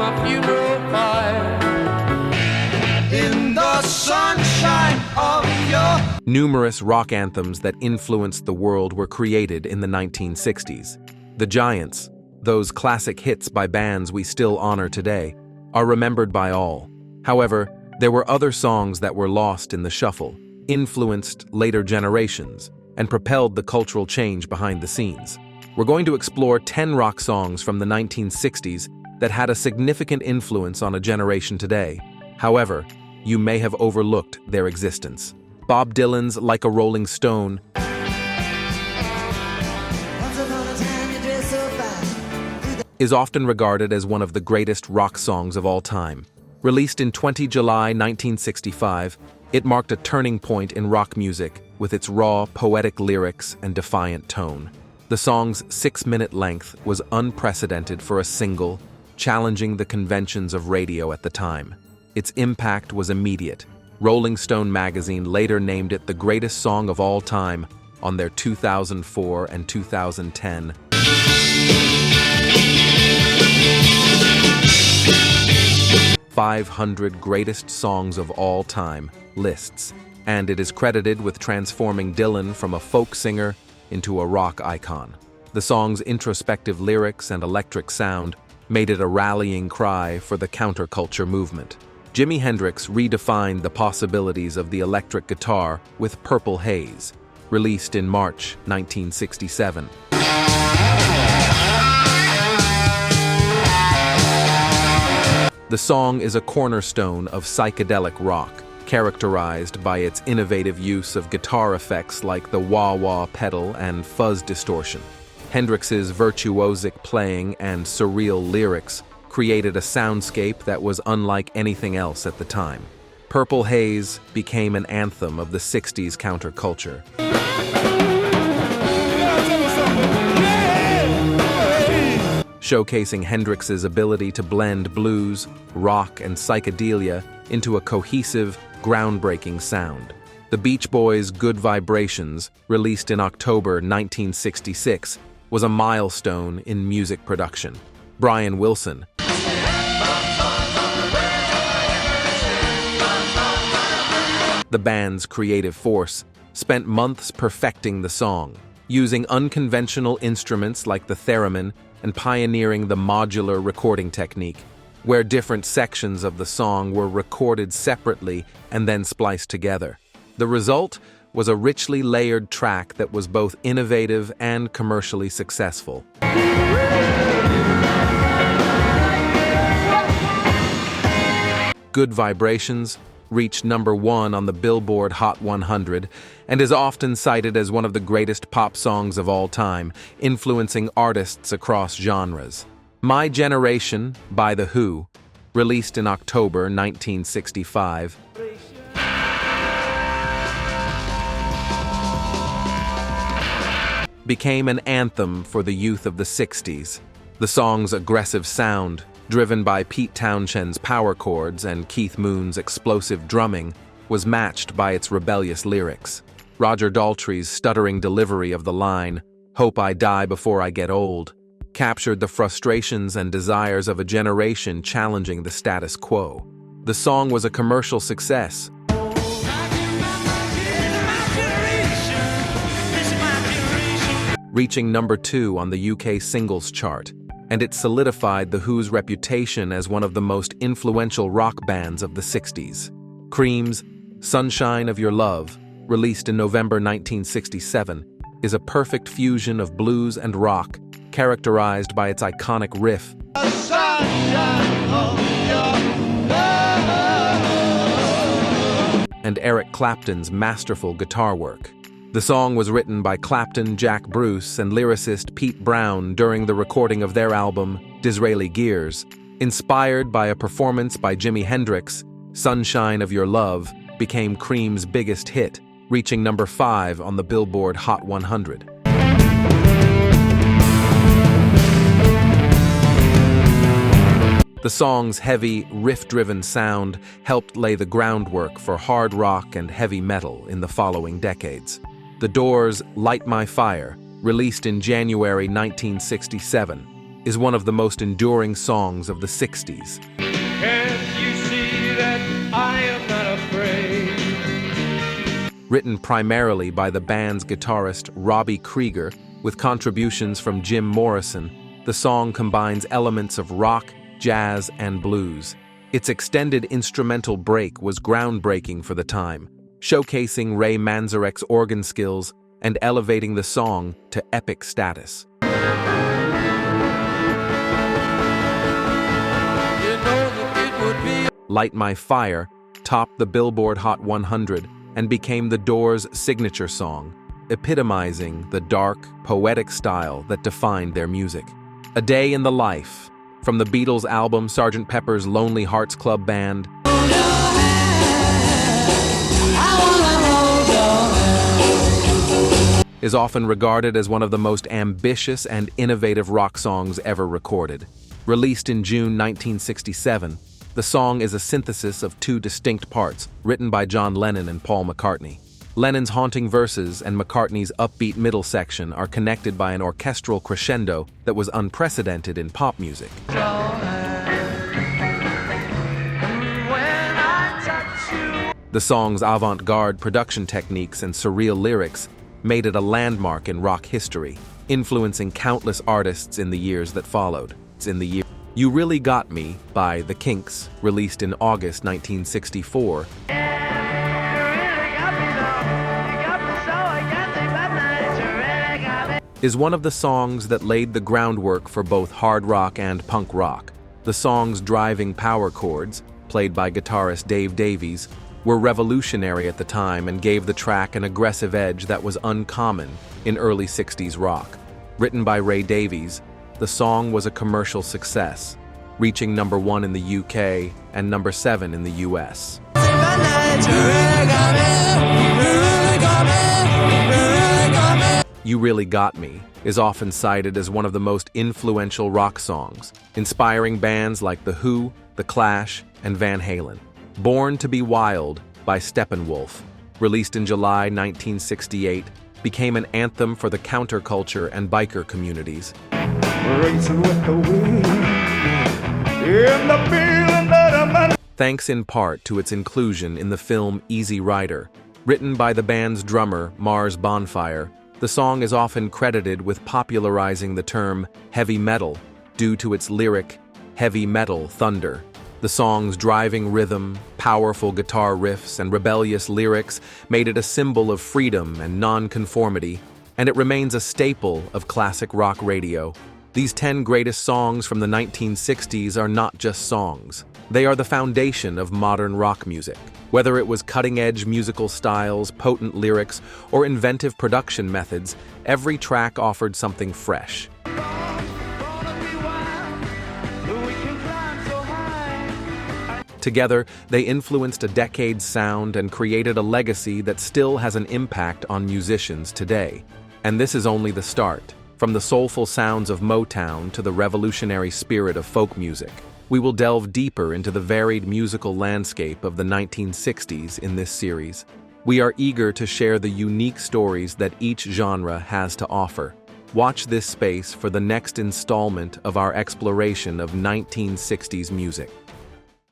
my funeral pyre. In the sunshine of your... Numerous rock anthems that influenced the world were created in the 1960s. The Giants, those classic hits by bands we still honor today, are remembered by all. However, there were other songs that were lost in the shuffle, influenced later generations, and propelled the cultural change behind the scenes. We're going to explore 10 rock songs from the 1960s that had a significant influence on a generation today. However, you may have overlooked their existence. Bob Dylan's Like a Rolling Stone is often regarded as one of the greatest rock songs of all time. Released in July 1965, it marked a turning point in rock music with its raw, poetic lyrics and defiant tone. The song's 6-minute length was unprecedented for a single, challenging the conventions of radio at the time. Its impact was immediate. Rolling Stone magazine later named it the greatest song of all time on their 2004 and 2010 500 Greatest Songs of All Time lists, and it is credited with transforming Dylan from a folk singer into a rock icon. The song's introspective lyrics and electric sound made it a rallying cry for the counterculture movement. Jimi Hendrix redefined the possibilities of the electric guitar with Purple Haze, released in March 1967. The song is a cornerstone of psychedelic rock, characterized by its innovative use of guitar effects like the wah-wah pedal and fuzz distortion. Hendrix's virtuosic playing and surreal lyrics created a soundscape that was unlike anything else at the time. Purple Haze became an anthem of the 60s counterculture. Showcasing Hendrix's ability to blend blues, rock, and psychedelia into a cohesive, groundbreaking sound. The Beach Boys' Good Vibrations, released in October 1966, was a milestone in music production. Brian Wilson, the band's creative force, spent months perfecting the song, using unconventional instruments like the theremin and pioneering the modular recording technique, where different sections of the song were recorded separately and then spliced together. The result was a richly layered track that was both innovative and commercially successful. Good Vibrations reached #1 on the Billboard Hot 100 and is often cited as one of the greatest pop songs of all time, influencing artists across genres. My Generation by The Who, released in October 1965, became an anthem for the youth of the 60s. The song's aggressive sound, driven by Pete Townshend's power chords and Keith Moon's explosive drumming, was matched by its rebellious lyrics. Roger Daltrey's stuttering delivery of the line, "Hope I die before I get old," captured the frustrations and desires of a generation challenging the status quo. The song was a commercial success, reaching #2 on the UK singles chart, and it solidified The Who's reputation as one of the most influential rock bands of the 60s. Cream's Sunshine of Your Love, released in November 1967, is a perfect fusion of blues and rock, characterized by its iconic riff and Eric Clapton's masterful guitar work. The song was written by Clapton, Jack Bruce, and lyricist Pete Brown during the recording of their album, Disraeli Gears. Inspired by a performance by Jimi Hendrix, Sunshine of Your Love became Cream's biggest hit, reaching #5 on the Billboard Hot 100. The song's heavy, riff-driven sound helped lay the groundwork for hard rock and heavy metal in the following decades. The Doors' Light My Fire, released in January 1967, is one of the most enduring songs of the 60s. Can't you see that I am not afraid? Written primarily by the band's guitarist Robbie Krieger, with contributions from Jim Morrison, the song combines elements of rock, jazz, and blues. Its extended instrumental break was groundbreaking for the time, showcasing Ray Manzarek's organ skills and elevating the song to epic status. Light My Fire topped the Billboard Hot 100 and became the Doors' signature song, epitomizing the dark, poetic style that defined their music. A Day in the Life, from the Beatles' album Sgt. Pepper's Lonely Hearts Club Band, is often regarded as one of the most ambitious and innovative rock songs ever recorded. Released in June 1967, the song is a synthesis of two distinct parts, written by John Lennon and Paul McCartney. Lennon's haunting verses and McCartney's upbeat middle section are connected by an orchestral crescendo that was unprecedented in pop music. The song's avant-garde production techniques and surreal lyrics made it a landmark in rock history, influencing countless artists in the years that followed. You Really Got Me by The Kinks, released in August 1964, is one of the songs that laid the groundwork for both hard rock and punk rock. The song's driving power chords, played by guitarist Dave Davies, were revolutionary at the time and gave the track an aggressive edge that was uncommon in early 60s rock. Written by Ray Davies, the song was a commercial success, reaching number 1 in the UK and number 7 in the US. You Really Got Me is often cited as one of the most influential rock songs, inspiring bands like The Who, The Clash, and Van Halen. Born to Be Wild by Steppenwolf, released in July 1968, became an anthem for the counterculture and biker communities. Racing with the wind, in the feeling that I'm in. Thanks in part to its inclusion in the film Easy Rider. Written by the band's drummer, Mars Bonfire, the song is often credited with popularizing the term heavy metal due to its lyric, Heavy Metal Thunder. The song's driving rhythm, powerful guitar riffs, and rebellious lyrics made it a symbol of freedom and non-conformity, and it remains a staple of classic rock radio. These 10 greatest songs from the 1960s are not just songs. They are the foundation of modern rock music. Whether it was cutting-edge musical styles, potent lyrics, or inventive production methods, every track offered something fresh. Together, they influenced a decade's sound and created a legacy that still has an impact on musicians today. And this is only the start. From the soulful sounds of Motown to the revolutionary spirit of folk music, we will delve deeper into the varied musical landscape of the 1960s in this series. We are eager to share the unique stories that each genre has to offer. Watch this space for the next installment of our exploration of 1960s music.